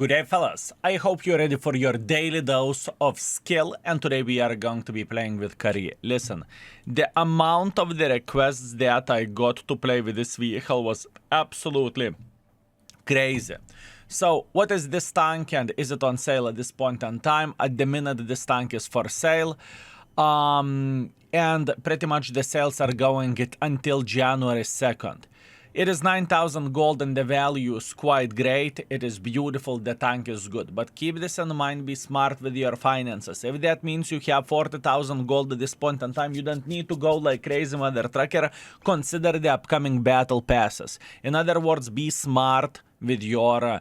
Good day, fellas. I hope you're ready for your daily dose of skill, and today we are going to be playing with Kari. Listen, the amount of the requests that I got to play with this vehicle was absolutely crazy. So, what is this tank and is it on sale at this point in time? At the minute, this tank is for sale. And pretty much the sales are going it until January 2nd. It is 9,000 gold and the value is quite great. It is beautiful. The tank is good. But keep this in mind. Be smart with your finances. If that means you have 40,000 gold at this point in time, you don't need to go like crazy mother trucker. Consider the upcoming battle passes. In other words, be smart with your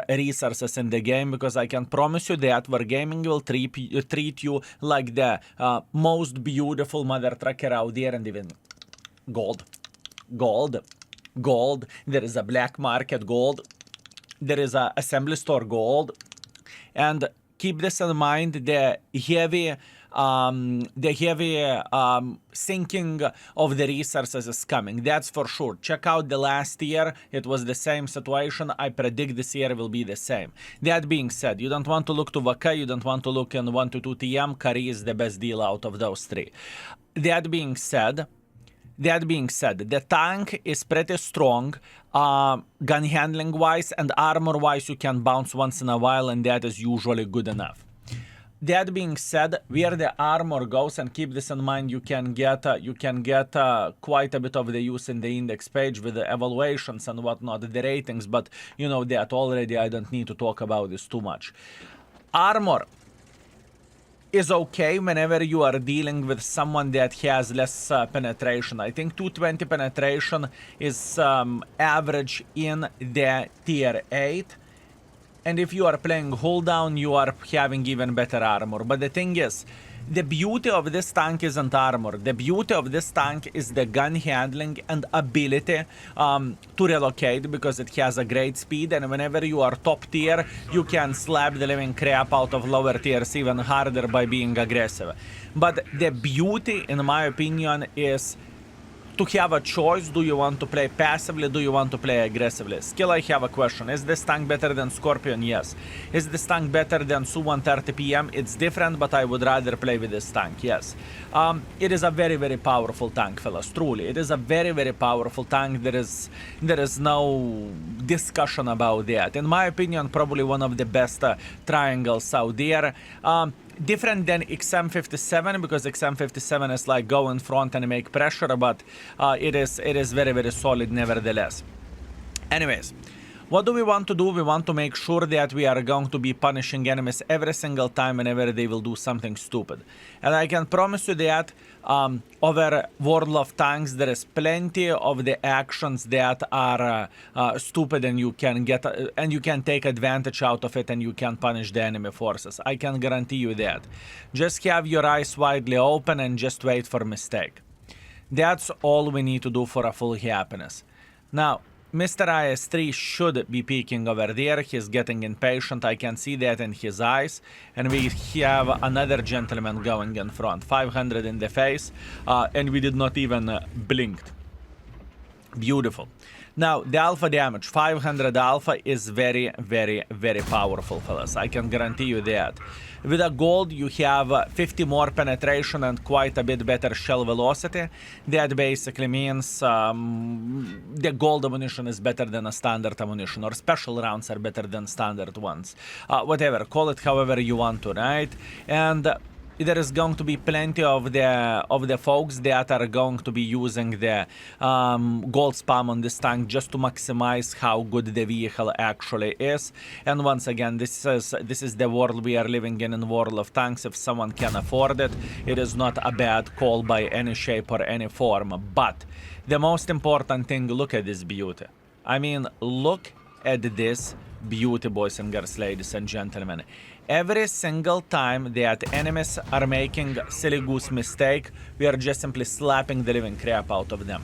resources in the game, because I can promise you that Wargaming will treat you like the most beautiful mother trucker out there, and even gold. There is a black market gold. There is a assembly store gold. And keep this in mind, the heavy sinking of the resources is coming. That's for sure. Check out the last year. It was the same situation. I predict this year will be the same. That being said, you don't want to look to Vaka. You don't want to look in 1 to 2 TM. Kari is the best deal out of those three. That being said, the tank is pretty strong, gun handling wise and armor wise. You can bounce once in a while, and that is usually good enough. That being said, where the armor goes, and keep this in mind, you can get quite a bit of the use in the index page with the evaluations and whatnot, the ratings. But you know that already. I don't need to talk about this too much. Armor is okay whenever you are dealing with someone that has less penetration. I think 220 penetration is average in the tier 8. And if you are playing hold down, you are having even better armor. But the thing is, the beauty of this tank isn't armor. The beauty of this tank is the gun handling and ability to relocate, because it has a great speed. And whenever you are top tier, you can slap the living crap out of lower tiers even harder by being aggressive. But the beauty, in my opinion, is to have a choice. Do you want to play passively? Do you want to play aggressively? Skill, I have a question. Is this tank better than Scorpion? Yes. Is this tank better than Su 130 PM? It's different, but I would rather play with this tank. Yes. It is a very, very powerful tank, fellas. Truly, it is a very, very powerful tank. There is no discussion about that. In my opinion, probably one of the best triangles out there. Different than XM57, because XM57 is like go in front and make pressure, but it is very, very solid nevertheless. Anyways, what do we want to do? We want to make sure that we are going to be punishing enemies every single time whenever they will do something stupid. And I can promise you that over World of Tanks, there is plenty of the actions that are stupid, and you can take advantage out of it, and you can punish the enemy forces. I can guarantee you that. Just have your eyes widely open and just wait for a mistake. That's all we need to do for a full happiness. Now, Mr. IS3 should be peeking over there. He's getting impatient. I can see that in his eyes. And we have another gentleman going in front. 500 in the face. And we did not even blink. Beautiful. Now, the alpha damage. 500 alpha is very, very, very powerful, fellas. I can guarantee you that. With a gold, you have 50 more penetration and quite a bit better shell velocity. That basically means the gold ammunition is better than a standard ammunition, or special rounds are better than standard ones. Whatever, call it however you want to, right? And there is going to be plenty of the folks that are going to be using the gold spam on this tank just to maximize how good the vehicle actually is. And once again, this is the world we are living in World of Tanks. If someone can afford it, it is not a bad call by any shape or any form. But the most important thing, look at this beauty. I mean, look at this beauty, boys and girls, ladies and gentlemen. Every single time that enemies are making silly goose mistake, we are just simply slapping the living crap out of them.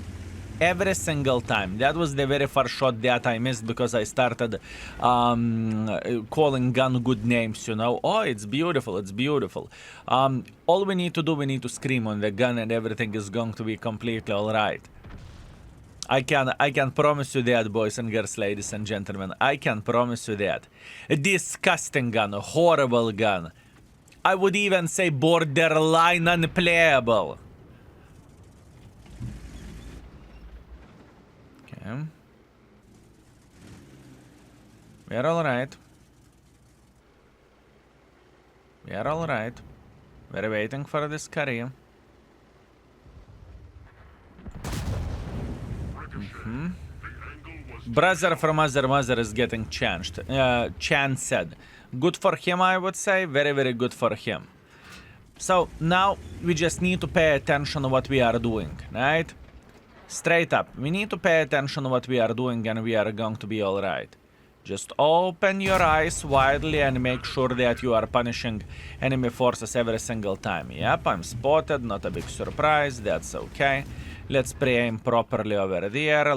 Every single time. That was the very first shot that I missed because I started calling gun good names, you know. Oh, it's beautiful, it's beautiful. All we need to do, we need to scream on the gun and everything is going to be completely alright. I can promise you that, boys and girls, ladies and gentlemen. I can promise you that. A disgusting gun, a horrible gun. I would even say borderline unplayable. Okay. We are alright. We are alright. We're waiting for this career. Brother from other mother is getting chanced. Chanced. Good for him, I would say. Very, very good for him. So now we just need to pay attention to what we are doing, right? Straight up. We need to pay attention to what we are doing and we are going to be alright. Just open your eyes widely and make sure that you are punishing enemy forces every single time. Yep, I'm spotted. Not a big surprise. That's okay. Let's pre-aim properly over there.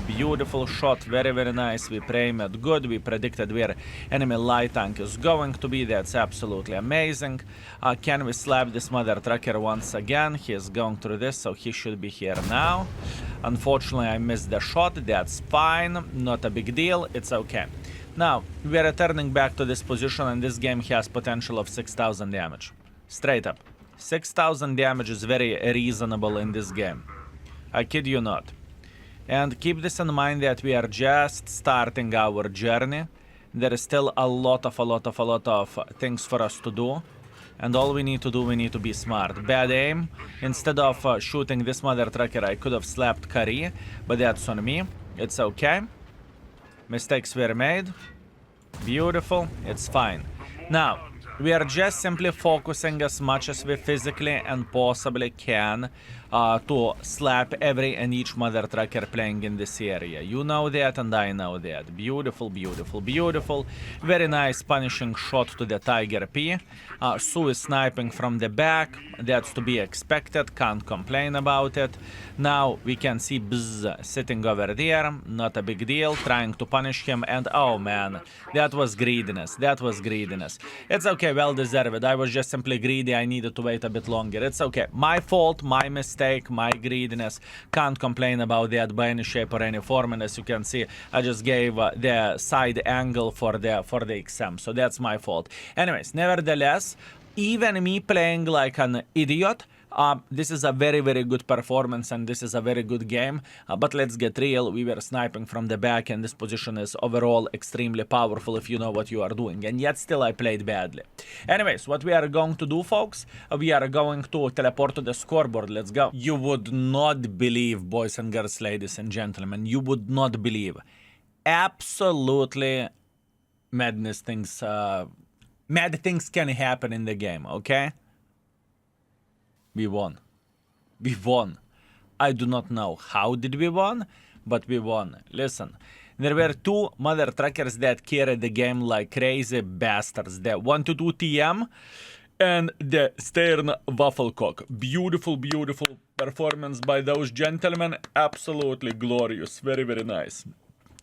Beautiful shot. Very, very nice. We pre-aimed good. We predicted where enemy light tank is going to be. That's absolutely amazing. Can we slap this mother trucker once again? He is going through this, so he should be here now. Unfortunately, I missed the shot. That's fine. Not a big deal. It's okay. Now, we are returning back to this position, and this game has potential of 6,000 damage. Straight up. 6,000 damage is very reasonable in this game. I kid you not. And keep this in mind that we are just starting our journey. There is still a lot of things for us to do. And all we need to do, we need to be smart. Bad aim. Instead of shooting this mother trucker, I could have slapped Kari. But that's on me. It's okay. Mistakes were made. Beautiful. It's fine. Now, we are just simply focusing as much as we physically and possibly can to slap every and each mother trucker playing in this area. You know that and I know that. Beautiful, beautiful, beautiful. Very nice punishing shot to the Tiger P. Sue is sniping from the back. That's to be expected. Can't complain about it. Now we can see Bzz sitting over there. Not a big deal. Trying to punish him. And oh man, that was greediness. That was greediness. It's okay. Well deserved. I was just simply greedy. I needed to wait a bit longer. It's okay. My fault. My mistake. My greediness. Can't complain about that by any shape or any form. And as you can see, I just gave the side angle for the XM. So that's my fault. Anyways, nevertheless, even me playing like an idiot, this is a very, very good performance and this is a very good game. But let's get real. We were sniping from the back and this position is overall extremely powerful if you know what you are doing. And yet still I played badly. Anyways, what we are going to do, folks, we are going to teleport to the scoreboard. Let's go. You would not believe, boys and girls, ladies and gentlemen, you would not believe. Absolutely madness things, mad things can happen in the game, okay? We won. We won. I do not know how did we won, but we won. Listen, there were two mother truckers that carried the game like crazy bastards. The 122 TM and the Stern Wafflecock. Beautiful, beautiful performance by those gentlemen. Absolutely glorious. Very, very nice.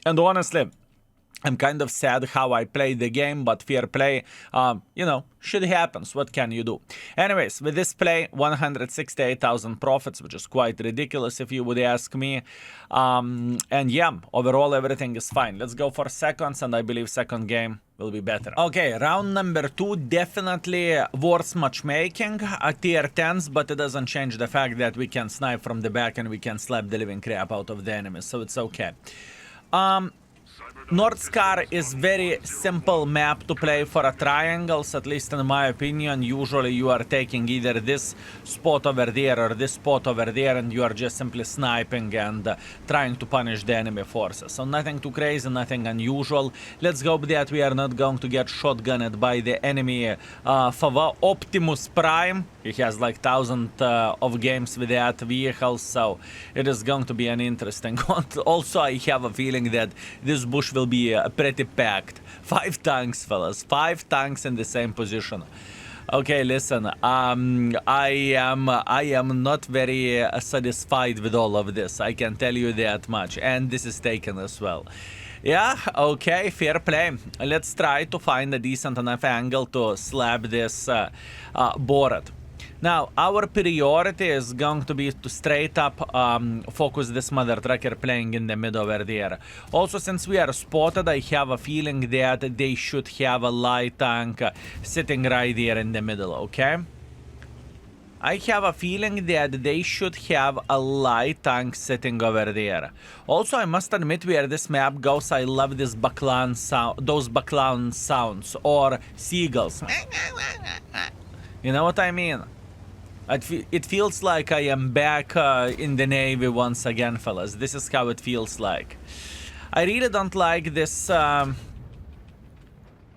And honestly, I'm kind of sad how I played the game, but fair play, you know, shit happens. What can you do? Anyways, with this play, 168,000 profits, which is quite ridiculous if you would ask me. And yeah, overall everything is fine. Let's go for seconds, and I believe second game will be better. Okay, round number 2, definitely worse matchmaking, tier 10s, but it doesn't change the fact that we can snipe from the back and we can slap the living crap out of the enemy, so it's okay. Nordskar is very simple map to play for a triangles, at least in my opinion. Usually you are taking either this spot over there or this spot over there and you are just simply sniping and trying to punish the enemy forces. So nothing too crazy, nothing unusual. Let's hope that we are not going to get shotgunned by the enemy Fava Optimus Prime. He has like 1,000 of games with that vehicle, so it is going to be an interesting one. Also, I have a feeling that this bush will be pretty packed. 5 tanks, fellas. 5 tanks in the same position. Okay, listen, I am not very satisfied with all of this. I can tell you that much. And this is taken as well. Yeah, okay, fair play. Let's try to find a decent enough angle to slap this Borat. Now, our priority is going to be to straight up focus this mother trucker playing in the mid over there. Also, since we are spotted, I have a feeling that they should have a light tank sitting right there in the middle, okay? I have a feeling that they should have a light tank sitting over there. Also, I must admit, where this map goes, I love this Baklan sound, those Baklan sounds, or seagulls. You know what I mean? It feels like I am back in the Navy once again, fellas. This is how it feels like. I really don't like this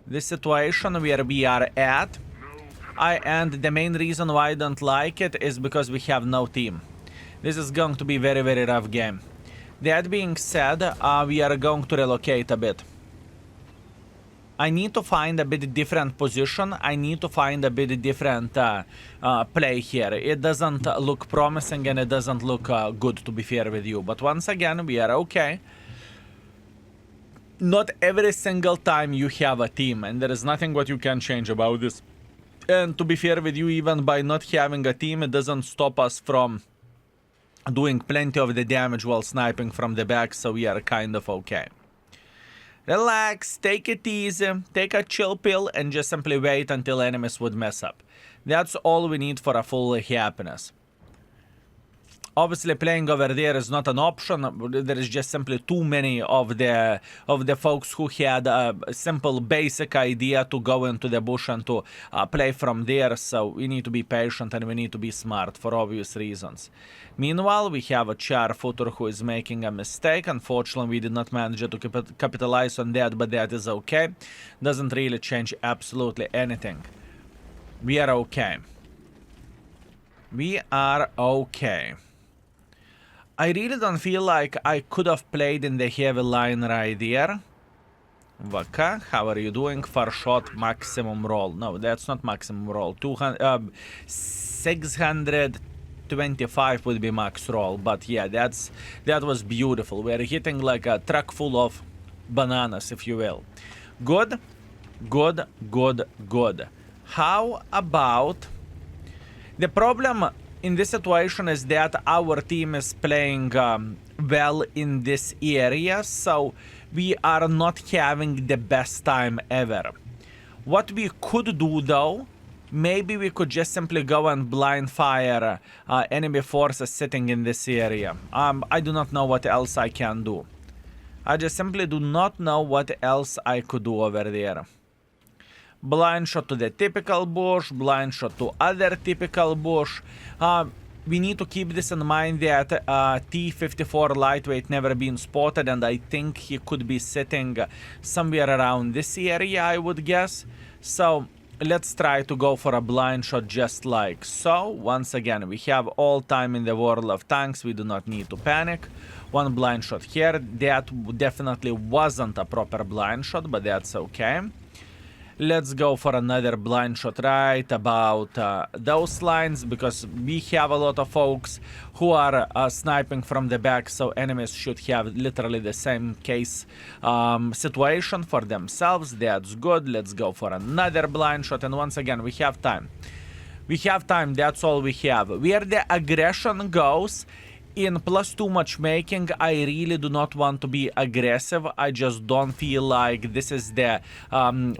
this situation where we are at. And the main reason why I don't like it is because we have no team. This is going to be very, very rough game. That being said, we are going to relocate a bit. I need to find a bit different position. I need to find a bit different play here. It doesn't look promising and it doesn't look good, to be fair with you. But once again, we are okay. Not every single time you have a team, and there is nothing what you can change about this. And to be fair with you, even by not having a team, it doesn't stop us from doing plenty of the damage while sniping from the back, so we are kind of okay. Relax, take it easy, take a chill pill, and just simply wait until enemies would mess up. That's all we need for a full happiness. Obviously, playing over there is not an option. There is just simply too many of the folks who had a simple, basic idea to go into the bush and to play from there. So we need to be patient and we need to be smart for obvious reasons. Meanwhile, we have a char footer who is making a mistake. Unfortunately, we did not manage to capitalize on that, but that is okay. Doesn't really change absolutely anything. We are okay. We are okay. I really don't feel like I could have played in the heavy line right there. Vaka, how are you doing? Far shot, maximum roll. No, that's not maximum roll. 625 would be max roll. But yeah, that was beautiful. We're hitting like a truck full of bananas, if you will. Good, good, good, good. How about... The problem in this situation is that our team is playing well in this area, so we are not having the best time ever. What we could do though, maybe we could just simply go and blind fire enemy forces sitting in this area. I do not know what else I can do. I just simply do not know what else I could do over there. Blind shot to the typical bush, blind shot to other typical bush. We need to keep this in mind that T-54 lightweight never been spotted, and I think he could be sitting somewhere around this area, I would guess. So let's try to go for a blind shot just like so. Once again, we have all time in the world of tanks. We do not need to panic. One blind shot here. That definitely wasn't a proper blind shot, but that's okay. Let's go for another blind shot right about those lines, because we have a lot of folks who are sniping from the back, so enemies should have literally the same case situation for themselves. That's good. Let's go for another blind shot, and once again, we have time. We have time, that's all we have. Where the aggression goes, in +2 matchmaking, I really do not want to be aggressive. I just don't feel like this is the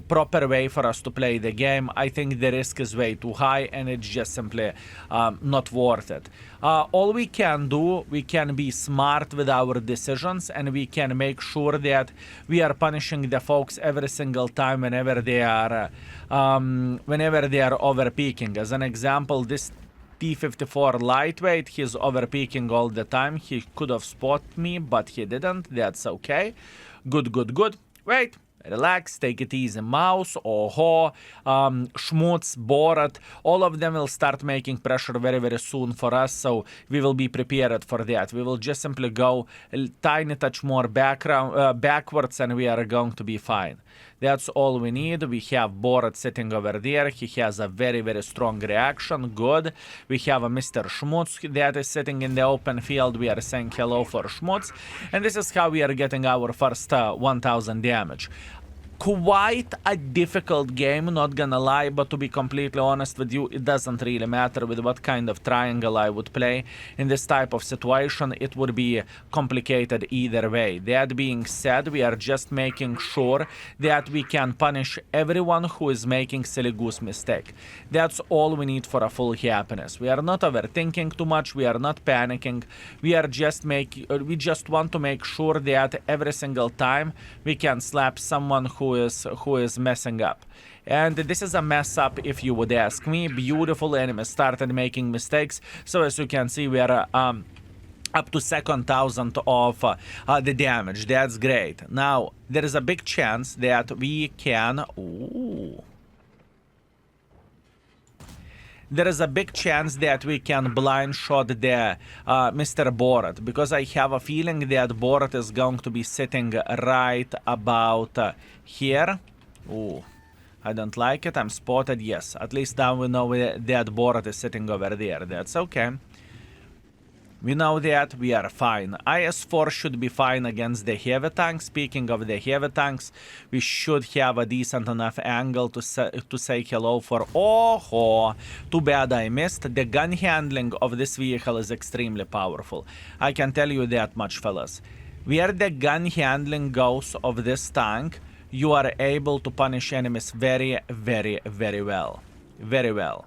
proper way for us to play the game. I think the risk is way too high and it's just simply not worth it. All we can do, we can be smart with our decisions, and we can make sure that we are punishing the folks every single time whenever they are overpeaking. As an example, this T-54 lightweight, he's overpeaking all the time. He could have spotted me, but he didn't. That's okay. Good, good, good. Wait. Relax, take it easy. Mouse, Oho, Schmutz, Borat, all of them will start making pressure very, very soon for us, so we will be prepared for that. We will just simply go a tiny touch more backwards and we are going to be fine. That's all we need. We have Borat sitting over there. He has a very, very strong reaction. Good. We have a Mr. Schmutz that is sitting in the open field. We are saying hello for Schmutz. And this is how we are getting our first 1000 damage. Quite a difficult game, not gonna lie, but to be completely honest with you, it doesn't really matter with what kind of triangle I would play. In this type of situation, it would be complicated either way. That being said, we are just making sure that we can punish everyone who is making silly goose mistake. That's all we need for a full happiness. We are not overthinking too much, we are not panicking, we just want to make sure that every single time we can slap someone who is messing up. And this is a mess up, if you would ask me. Beautiful enemy started making mistakes. So as you can see, we are up to second thousand of the damage. That's great. Now there is a big chance that we can there is a big chance that we can blind shot the Mr. Borat, because I have a feeling that Borat is going to be sitting right about here. Ooh, I don't like it. I'm spotted. Yes, at least now we know that Borat is sitting over there. That's okay. We know that we are fine. IS-4 should be fine against the heavy tanks. Speaking of the heavy tanks, we should have a decent enough angle to say hello for... Oh, too bad I missed. The gun handling of this vehicle is extremely powerful. I can tell you that much, fellas. Where the gun handling goes of this tank, you are able to punish enemies very, very, very well. Very well.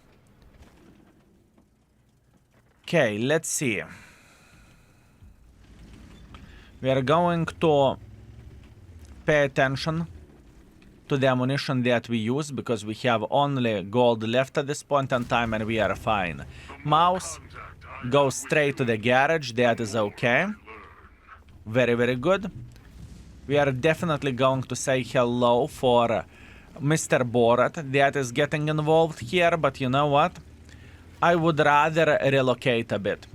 Okay, let's see. We are going to pay attention to the ammunition that we use, because we have only gold left at this point in time and we are fine. Mouse goes straight to the garage. That is okay. Very, very good. We are definitely going to say hello for Mr. Borat that is getting involved here, but you know what? I would rather relocate a bit.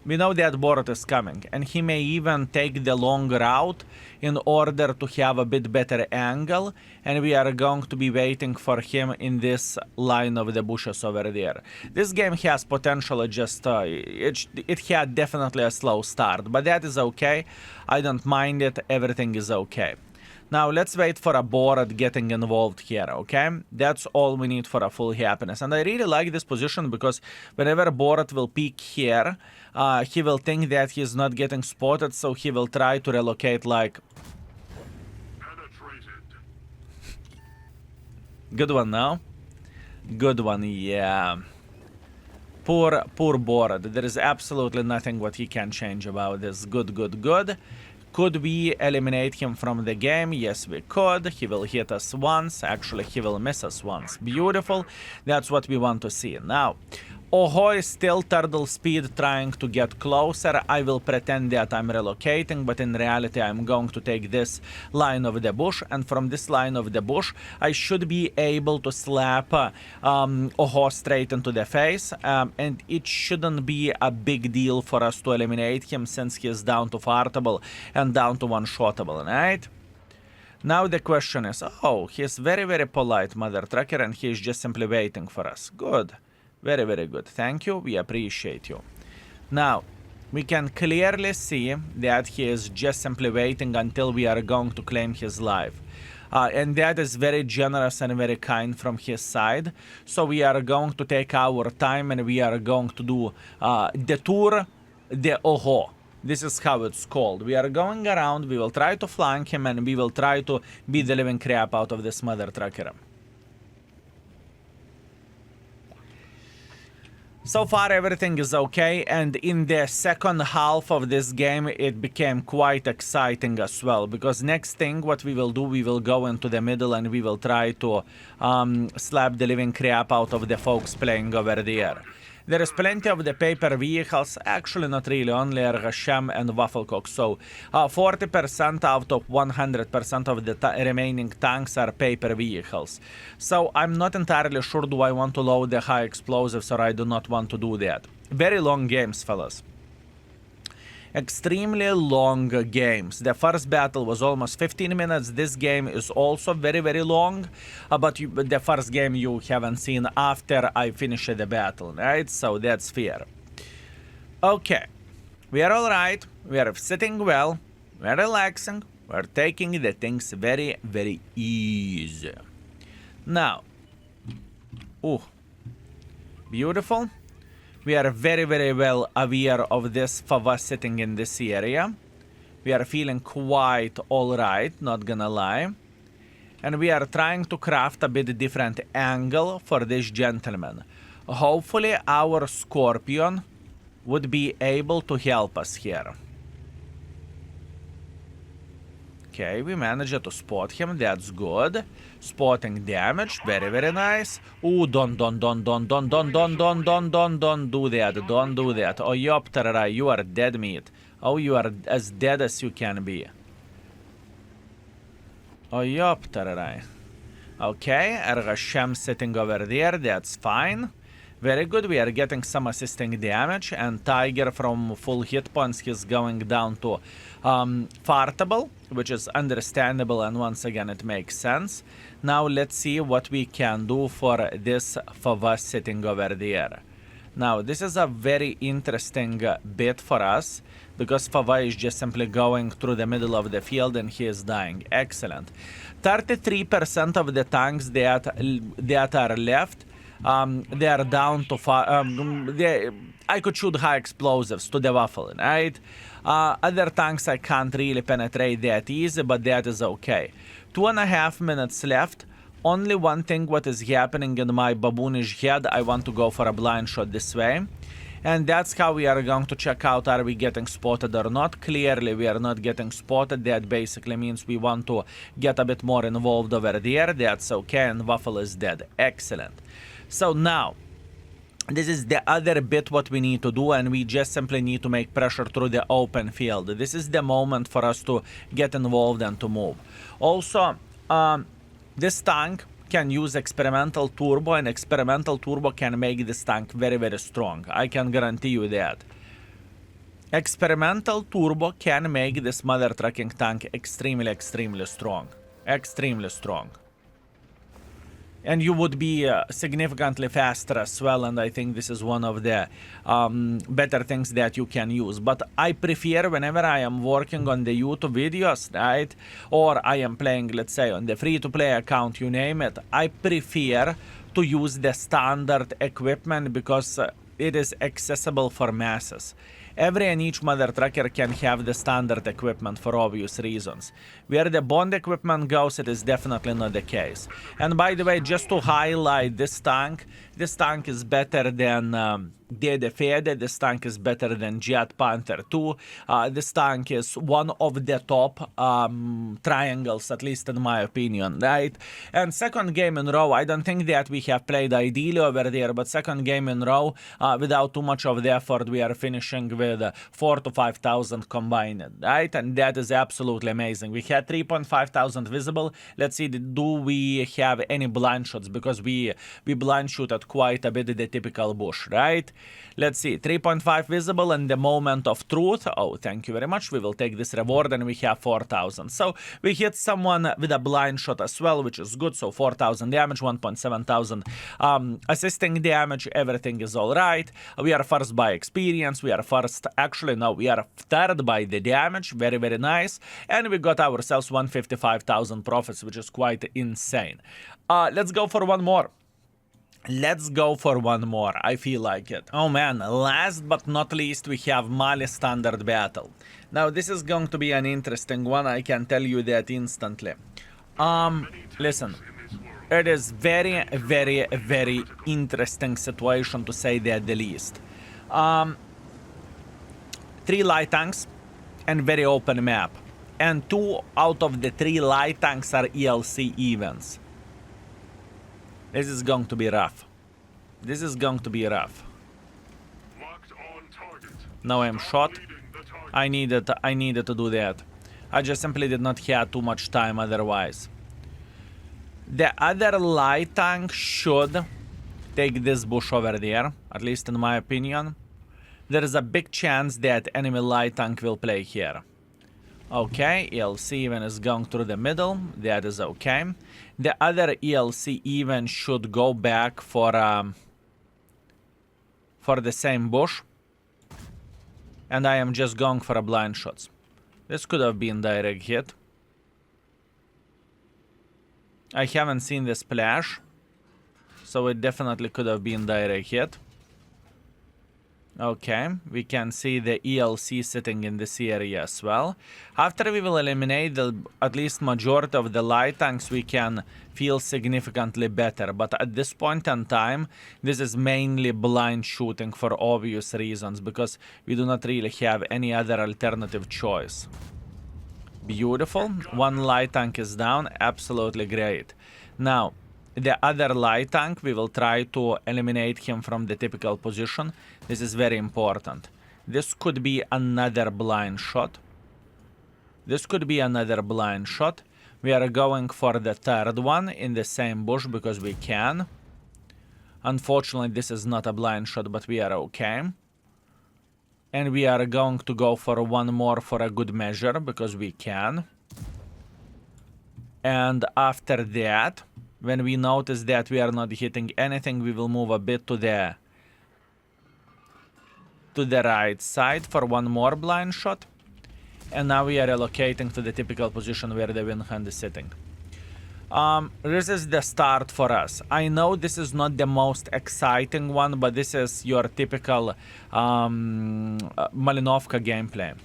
We know that Borat is coming, and he may even take the long route in order to have a bit better angle, and we are going to be waiting for him in this line of the bushes over there. This game has potential, it had definitely a slow start, but that is okay. I don't mind it, everything is okay. Now, let's wait for a Borat getting involved here, okay? That's all we need for a full happiness. And I really like this position, because whenever Borat will peek here, he will think that he's not getting spotted, so he will try to relocate like... Good one now. Good one, yeah. Poor Borat. There is absolutely nothing what he can change about this. Good, good, good. Could we eliminate him from the game? Yes, we could. He will hit us once. Actually, he will miss us once. Beautiful. That's what we want to see. Now, Oho is still turtle speed trying to get closer. I will pretend that I'm relocating, but in reality I'm going to take this line of the bush, and from this line of the bush I should be able to slap Oho straight into the face, and it shouldn't be a big deal for us to eliminate him, since he is down to fartable and down to one-shottable, right? Now the question is, oh, he's very, very polite, mother trucker, and he's just simply waiting for us. Good. Very, very good. Thank you. We appreciate you. Now, we can clearly see that he is just simply waiting until we are going to claim his life. And that is very generous and very kind from his side. So we are going to take our time and we are going to do the tour de Oho. This is how it's called. We are going around, we will try to flank him, and we will try to beat the living crap out of this mother trucker. So far everything is okay, and in the second half of this game it became quite exciting as well, because next thing what we will do, we will go into the middle and we will try to slap the living crap out of the folks playing over there. There is plenty of the paper vehicles, actually not really, only Rasham and Wafflecock, so 40% out of 100% of the remaining tanks are paper vehicles. So I'm not entirely sure do I want to load the high explosives or I do not want to do that. Very long games, fellas. Extremely long games. The first battle was almost 15 minutes. This game is also very, very long. But the first game you haven't seen after I finish the battle, right? So that's fair. Okay. We are alright. We are sitting well. We are relaxing. We're taking the things very, very easy. Now, beautiful. We are very, very well aware of this Fava sitting in this area. We are feeling quite alright, not gonna lie. And we are trying to craft a bit different angle for this gentleman. Hopefully our Scorpion would be able to help us here. Okay, we managed to spot him, that's good. Spotting damage, very, very nice. Ooh, don't do that, don't do that. Oh, Yopterai, you are dead meat. Oh, you are as dead as you can be. Oh, Yopterai. Okay, Ergashem sitting over there, that's fine. Very good, we are getting some assisting damage, and Tiger from full hit points, he's going down to fartable, which is understandable, and once again it makes sense. Now let's see what we can do for this Fava sitting over there. Now this is a very interesting bit for us, because Fava is just simply going through the middle of the field and he is dying. Excellent. 33% of the tanks that are left, they are down to I could shoot high explosives to the waffle, right? Other tanks I can't really penetrate that easy, but that is okay. 2.5 minutes left. Only one thing what is happening in my baboonish head, I want to go for a blind shot this way. And that's how we are going to check out, are we getting spotted or not. Clearly we are not getting spotted. That basically means we want to get a bit more involved over there. That's okay, and waffle is dead. Excellent. So now, this is the other bit what we need to do, and we just simply need to make pressure through the open field. This is the moment for us to get involved and to move. Also, this tank can use experimental turbo, and experimental turbo can make this tank very, very strong. I can guarantee you that. Experimental turbo can make this mother trucking tank extremely, extremely strong. Extremely strong. And you would be significantly faster as well, and I think this is one of the better things that you can use. But I prefer, whenever I am working on the YouTube videos, right, or I am playing, let's say, on the free-to-play account, you name it, I prefer to use the standard equipment because it is accessible for masses. Every and each mother trucker can have the standard equipment for obvious reasons. Where the Bond equipment goes, it is definitely not the case. And by the way, just to highlight this tank is better than Dede Fede, this tank is better than Jet Panther 2. This tank is one of the top triangles, at least in my opinion, right? And second game in row, I don't think that we have played ideally over there, but second game in row, without too much of the effort, we are finishing with 4,000 to 5,000 combined, right? And that is absolutely amazing. We had 3,500 visible. Let's see, do we have any blind shots? Because we blind shoot at quite a bit the typical bush, right? Let's see, 3.5 visible in the moment of truth. Oh, thank you very much. We will take this reward, and we have 4,000. So we hit someone with a blind shot as well, which is good. So 4,000 damage, 1.7 thousand assisting damage. Everything is all right. We are first by experience. We are first, actually, no, we are third by the damage. Very, very nice. And we got ourselves 155,000 profits, which is quite insane. Let's go for one more. Let's go for one more. I feel like it. Oh man, last but not least, we have Mali Standard Battle. Now, this is going to be an interesting one. I can tell you that instantly. Listen. It is very, very, very interesting situation, to say that the least. 3 light tanks and very open map. And 2 out of the 3 light tanks are ELC events. This is going to be rough. This is going to be rough. Now I'm shot. I needed to do that. I just simply did not have too much time otherwise. The other light tank should take this bush over there, at least in my opinion. There is a big chance that enemy light tank will play here. Okay, ELC even is going through the middle. That is okay. The other ELC even should go back for the same bush. And I am just going for a blind shots. This could have been direct hit. I haven't seen the splash, so it definitely could have been direct hit. Okay, we can see the ELC sitting in this area as well. After we will eliminate at least majority of the light tanks, we can feel significantly better. But at this point in time, this is mainly blind shooting for obvious reasons, because we do not really have any other alternative choice. Beautiful. One light tank is down. Absolutely great. Now, the other light tank, we will try to eliminate him from the typical position. This is very important. This could be another blind shot. This could be another blind shot. We are going for the third one in the same bush because we can. Unfortunately, this is not a blind shot, but we are okay. And we are going to go for one more for a good measure because we can. And after that, when we notice that we are not hitting anything, we will move a bit to the right side for one more blind shot. And now we are relocating to the typical position where the wind hand is sitting. This is the start for us. I know this is not the most exciting one, but this is your typical Malinovka gameplay.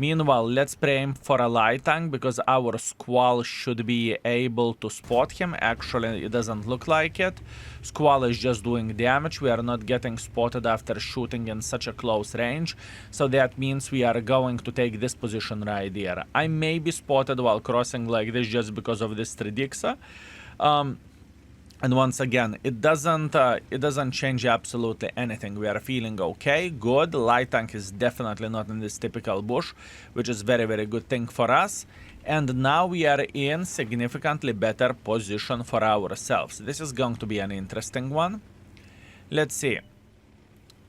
Meanwhile, let's aim for a light tank because our Squall should be able to spot him. Actually, it doesn't look like it. Squall is just doing damage. We are not getting spotted after shooting in such a close range. So that means we are going to take this position right here. I may be spotted while crossing like this just because of this Tridixa. And once again, it doesn't change absolutely anything. We are feeling okay, good. Light tank is definitely not in this typical bush, which is very, very good thing for us. And now we are in significantly better position for ourselves. This is going to be an interesting one. Let's see.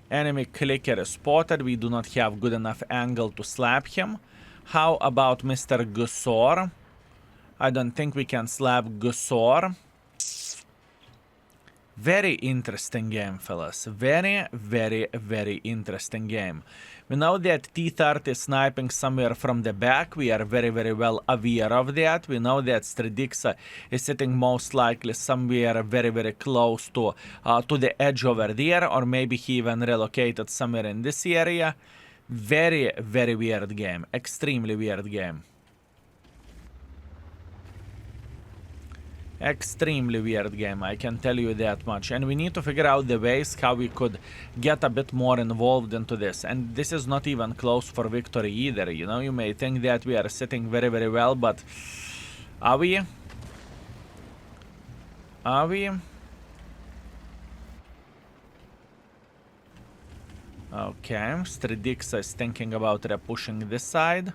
Enemy clicker is spotted. We do not have good enough angle to slap him. How about Mr. Gusor? I don't think we can slap Gusor. Very interesting game, fellas. Very, very, very interesting game. We know that T-30 is sniping somewhere from the back. We are very, very well aware of that. We know that Stredixa is sitting most likely somewhere very, very close to the edge over there. Or maybe he even relocated somewhere in this area. Very, very weird game. Extremely weird game. Extremely weird game, I can tell you that much. And we need to figure out the ways how we could get a bit more involved into this. And this is not even close for victory either, you know. You may think that we are sitting very, very well, but are we? Are we? Okay, Stredixa is thinking about repushing this side.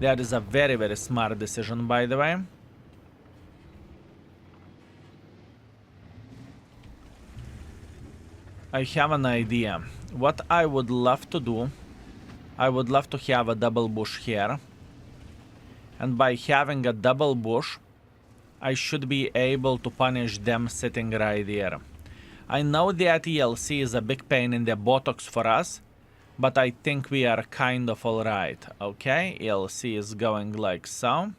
That is a very, very smart decision, by the way. I have an idea. What I would love to do, I would love to have a double bush here. And by having a double bush, I should be able to punish them sitting right here. I know that ELC is a big pain in the buttocks for us, but I think we are kind of alright. Okay, ELC is going like so.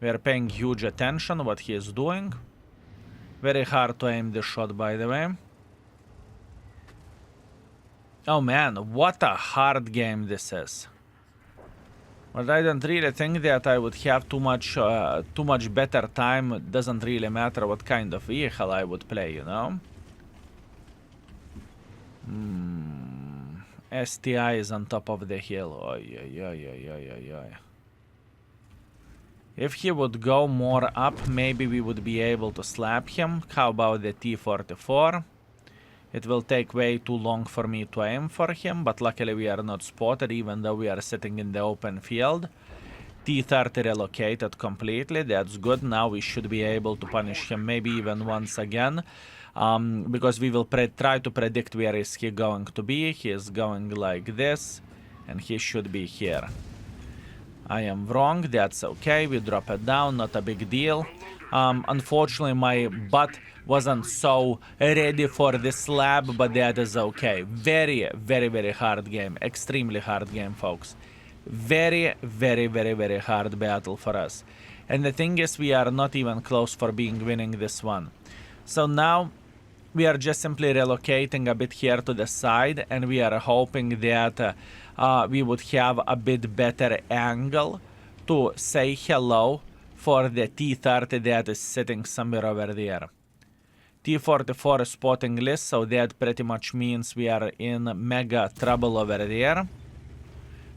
We are paying huge attention what he is doing. Very hard to aim this shot, by the way. Oh man, what a hard game this is. But I don't really think that I would have too much better time. It doesn't really matter what kind of vehicle I would play, you know? STI is on top of the hill. Oy, oy, oy, oy, oy, oy, oy. If he would go more up, maybe we would be able to slap him. How about the T-44? It will take way too long for me to aim for him, but luckily we are not spotted even though we are sitting in the open field. T-30 relocated completely, that's good. Now we should be able to punish him maybe even once again. Because we will try to predict where is he going to be. He is going like this, and he should be here. I am wrong, that's okay, we drop it down, not a big deal. Unfortunately, my butt wasn't so ready for this slab, but that is okay. Very, very, very hard game. Extremely hard game, folks. Very, very, very, very hard battle for us. And the thing is, we are not even close for winning this one. So now we are just simply relocating a bit here to the side, and we are hoping that we would have a bit better angle to say hello for the T-30 that is sitting somewhere over there. T-44 is spotting Liz, so that pretty much means we are in mega trouble over there.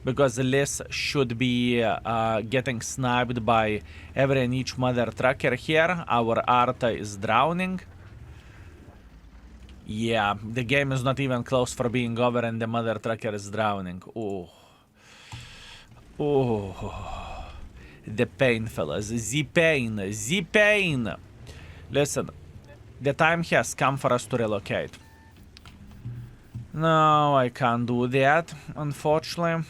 Because Liz should be getting sniped by every and each mother trucker here. Our Arta is drowning. Yeah, the game is not even close for being over and the mother trucker is drowning. Oh. Oh. The pain, fellas. The pain. The pain. Listen, the time has come for us to relocate. No, I can't do that, unfortunately.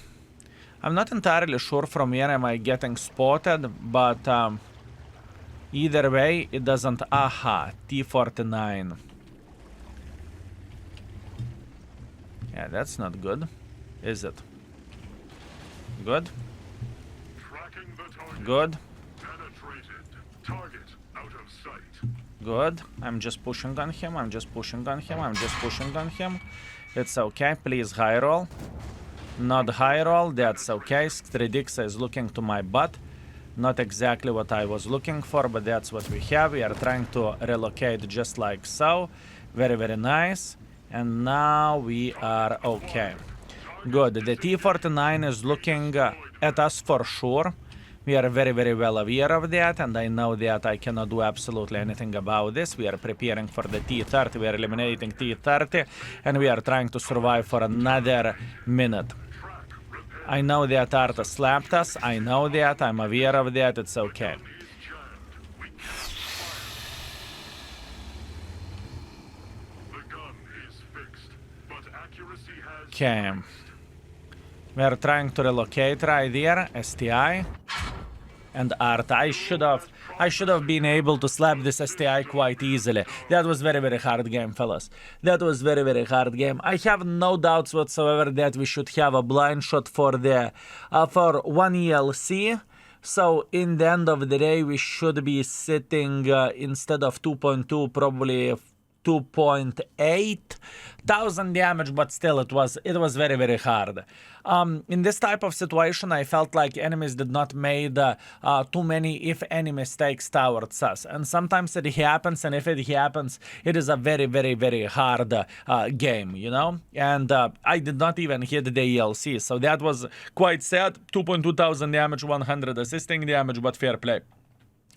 I'm not entirely sure from where am I getting spotted, but either way, it doesn't... Aha, T-49. Yeah, that's not good, is it? Good? Good? Good. I'm just pushing on him, I'm just pushing on him, I'm just pushing on him. It's okay, please high roll. Not high roll, that's okay. Stredixa is looking to my butt. Not exactly what I was looking for, but that's what we have. We are trying to relocate just like so. Very, very nice. And now we are okay. Good. The T-49 is looking at us for sure. We are very, very well aware of that, and I know that I cannot do absolutely anything about this. We are preparing for the T-30. We are eliminating T-30, and we are trying to survive for another minute. I know that Arta slapped us. I know that. I'm aware of that. It's okay. Okay. We are trying to relocate right there. STI. And Arta. I should have been able to slap this STI quite easily. That was very, very hard game, fellas. That was very, very hard game. I have no doubts whatsoever that we should have a blind shot for the for one ELC. So in the end of the day, we should be sitting instead of 2.2, probably 2.8 thousand damage, but still it was very, very hard. In this type of situation, I felt like enemies did not made too many, if any, mistakes towards us. And sometimes it happens, and if it happens, it is a very, very, very hard game, you know? And I did not even hit the ELC, so that was quite sad. 2.2 thousand damage, 100 assisting damage, but fair play.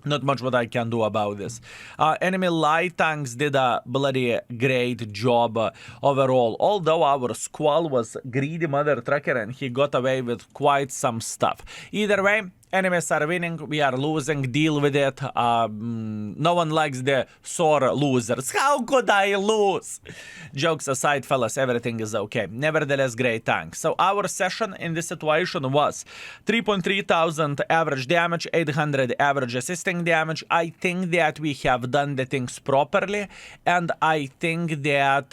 Not much what I can do about this. Enemy light tanks did a bloody great job overall. Although our squall was greedy mother trucker and he got away with quite some stuff. Either way, enemies are winning, we are losing, deal with it. No one likes the sore losers. How could I lose? Jokes aside, fellas, everything is okay. Nevertheless, great tank. So our session in this situation was 3.3 thousand average damage, 800 average assisting damage. I think that we have done the things properly, and I think that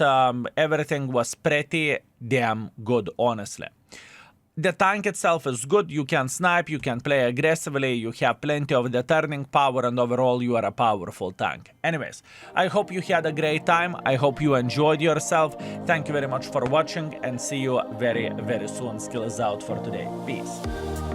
everything was pretty damn good, honestly. The tank itself is good, you can snipe, you can play aggressively, you have plenty of the turning power, and overall you are a powerful tank. Anyways, I hope you had a great time, I hope you enjoyed yourself. Thank you very much for watching, and see you very, very soon. Skills out for today. Peace.